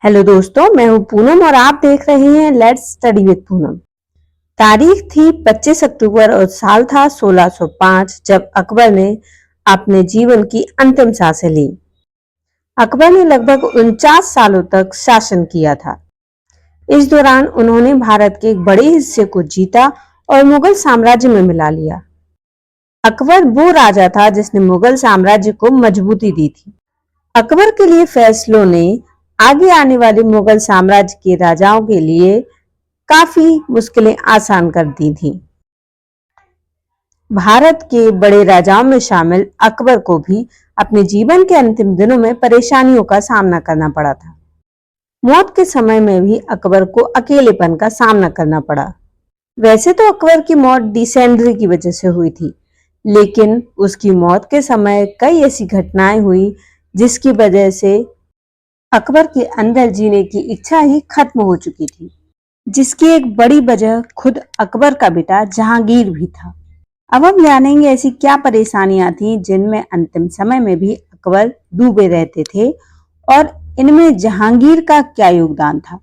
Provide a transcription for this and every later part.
Hello दोस्तों, मैं हूं पूनम और आप देख रहे हैं लेट्स स्टडी विद पूनम। तारीख थी 25 अक्टूबर और साल था 1605 जब अकबर ने अपने जीवन की अंतिम सांसें ली। अकबर ने लगभग 49 सालों तक शासन किया था। इस दौरान उन्होंने भारत के एक बड़े हिस्से को जीता और मुगल साम्राज्य में मिला लिया। अकबर वो राजा था जिसने मुगल साम्राज्य को मजबूती दी थी। अकबर के लिए फैसलों ने आगे आने वाले मुगल साम्राज्य के राजाओं के लिए काफी मुश्किलें आसान कर दी थीं। भारत के बड़े राजाओं में शामिल अकबर को भी अपने जीवन के अंतिम दिनों में परेशानियों का सामना करना पड़ा था। मौत के समय में भी अकबर को अकेलेपन का सामना करना पड़ा। वैसे तो अकबर की मौत डिसेंट्री की वजह से हुई थी, लेकिन उसकी मौत के समय कई ऐसी घटनाएं हुई जिसकी वजह से अकबर के अंदर जीने की इच्छा ही खत्म हो चुकी थी, जिसकी एक बड़ी वजह खुद अकबर का बेटा जहांगीर भी था। अब हम जानेंगे ऐसी क्या परेशानियां थी जिनमें अंतिम समय में भी अकबर डूबे रहते थे और इनमें जहांगीर का क्या योगदान था।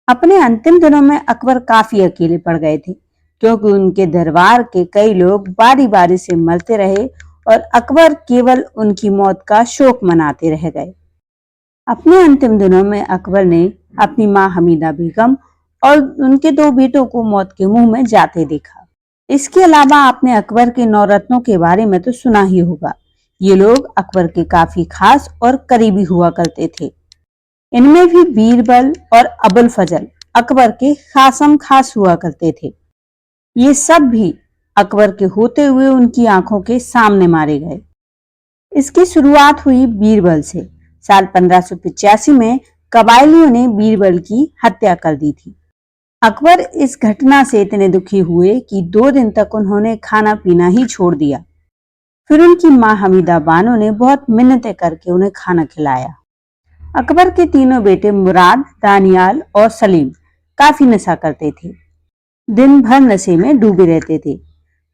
अपने अंतिम दिनों में अकबर काफी अकेले पड़ गए थे, क्योंकि उनके दरबार के कई लोग बारी बारी से मरते रहे और अकबर केवल उनकी मौत का शोक मनाते रह गए। अपने अंतिम दिनों में अकबर ने अपनी मां हमीदा बेगम और उनके दो बेटों को मौत के मुंह में जाते देखा। इसके अलावा आपने अकबर के नौरत्नों के बारे में तो सुना ही होगा। ये लोग अकबर के काफी खास और करीबी हुआ करते थे। इनमें भी बीरबल और अबुल फजल अकबर के खासम खास हुआ करते थे। ये सब भी अकबर के होते हुए उनकी आंखों के सामने मारे गए। इसकी शुरुआत हुई बीरबल से। साल 1585 में कबायलियों ने बीरबल की हत्या कर दी थी। अकबर इस घटना से इतने दुखी हुए कि 2 दिन तक उन्होंने खाना पीना ही छोड़ दिया। फिर उनकी मां हमीदा बानो ने बहुत मिन्नतें करके उन्हें खाना खिलाया। अकबर के तीनों बेटे मुराद, दानियाल और सलीम काफी नशा करते थे। दिन भर नशे में डूबे रहते थे।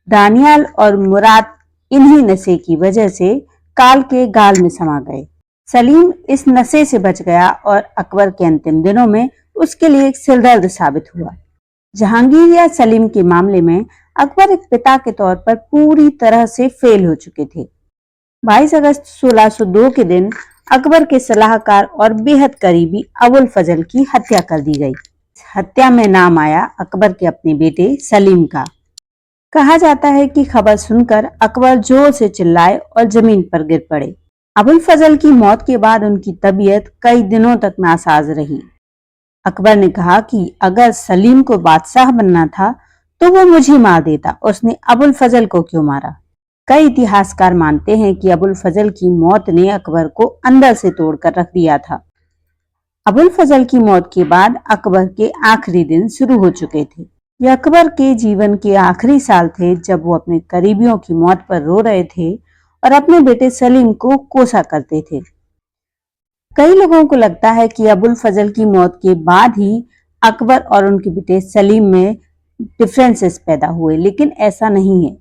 दानियाल और मुराद इन्हीं नशे की वजह से काल के गाल में समा गए। सलीम इस नशे से बच गया और अकबर के अंतिम दिनों में उसके लिए एक सिरदर्द साबित हुआ। जहांगीर या सलीम के मामले में अकबर एक पिता के तौर पर पूरी तरह से फेल हो चुके थे। 22 अगस्त 1602 के दिन अकबर के सलाहकार और बेहद करीबी अबुल फजल की हत्या कर दी गई। हत्या में नाम आया अकबर के अपने बेटे सलीम का। कहा जाता है कि खबर सुनकर अकबर जोर से चिल्लाए और जमीन पर गिर पड़े। अबुल फजल की मौत के बाद उनकी तबीयत कई दिनों तक नासाज रही। अकबर ने कहा कि अगर सलीम को बादशाह बनना था तो वो मुझे मार देता, उसने अबुल फजल को क्यों मारा। कई इतिहासकार मानते हैं कि अबुल फजल की मौत ने अकबर को अंदर से तोड़कर रख दिया था। अबुल फजल की मौत के बाद अकबर के आखिरी दिन शुरू हो चुके थे। ये अकबर के जीवन के आखिरी साल थे जब वो अपने करीबियों की मौत पर रो रहे थे और अपने बेटे सलीम को कोसा करते थे। कई लोगों को लगता है कि अबुल फजल की मौत के बाद ही अकबर और उनके बेटे सलीम में डिफरेंसेस पैदा हुए, लेकिन ऐसा नहीं है।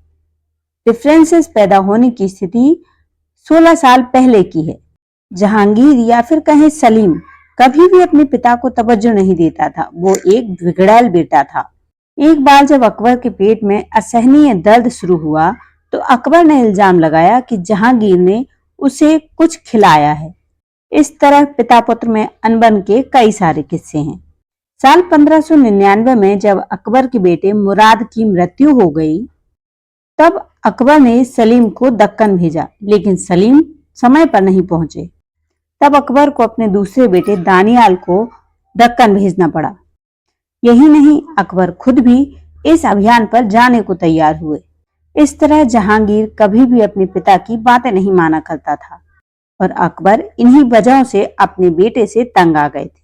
डिफरेंसेस पैदा होने की स्थिति 16 साल पहले की है। जहांगीर या फिर कहें सलीम कभी भी अपने पिता को तवज्जो नहीं देता था। वो एक बिगड़ैल बेटा था। एक बार जब अकबर के पेट में असहनीय दर्द शुरू हुआ तो अकबर ने इल्जाम लगाया कि जहांगीर ने उसे कुछ खिलाया है। इस तरह पिता पुत्र में अनबन के कई सारे किस्से हैं। साल 1599 में जब अकबर के बेटे मुराद की मृत्यु हो गई, तब अकबर ने सलीम को दक्कन भेजा, लेकिन सलीम समय पर नहीं पहुंचे। तब अकबर को अपने दूसरे बेटे दानियाल को दक्कन भेजना पड़ा। यही नहीं, अकबर खुद भी इस अभियान पर जाने को तैयार हुए। इस तरह जहांगीर कभी भी अपने पिता की बातें नहीं माना करता था और अकबर इन्हीं वजहों से अपने बेटे से तंग आ गए थे।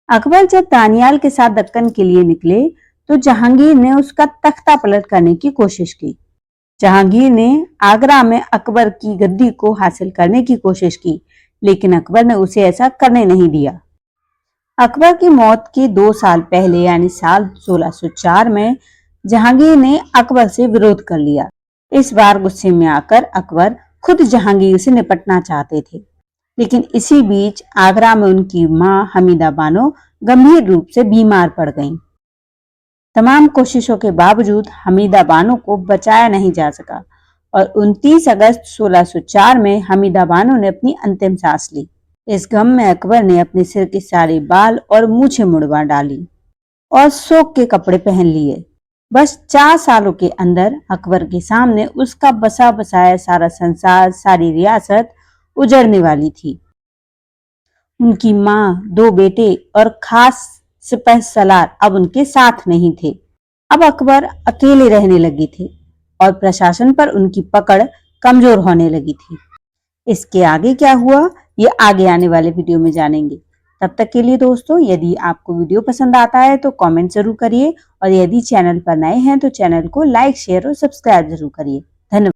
अकबर जब दानियाल के साथ दक्कन के लिए निकले तो जहांगीर ने उसका तख्ता पलट करने की कोशिश की। जहांगीर ने आगरा में अकबर की गद्दी को हासिल करने की कोशिश की, लेकिन अकबर ने उसे ऐसा करने नहीं दिया। अकबर की मौत के 2 साल पहले यानी साल 1604 में जहांगीर ने अकबर से विरोध कर लिया। इस बार गुस्से में आकर अकबर खुद जहांगीर से निपटना चाहते थे। लेकिन इसी बीच आगरा में उनकी मां हमीदा बानो गंभीर रूप से बीमार पड़ गईं। तमाम कोशिशों के बावजूद हमीदा बानो को बचाया नहीं जा सका और 29 अगस्त 1604 में हमीदा बानो ने अपनी अंतिम सांस ली। इस गम में अकबर ने अपने सिर के सारे बाल और मूछें मुड़वा डाली और शोक के कपड़े पहन लिए। बस 4 सालों के अंदर अकबर के सामने उसका बसा बसाया सारा संसार, सारी रियासत उजड़ने वाली थी। उनकी मां, 2 बेटे और खास सिपहसालार अब उनके साथ नहीं थे। अब अकबर अकेले रहने लगे थे और प्रशासन पर उनकी पकड़ कमजोर होने लगी थी। इसके आगे क्या हुआ, ये आगे आने वाले वीडियो में जानेंगे। तब तक के लिए दोस्तों, यदि आपको वीडियो पसंद आता है तो कमेंट जरूर करिए और यदि चैनल पर नए हैं तो चैनल को लाइक, शेयर और सब्सक्राइब जरूर करिए।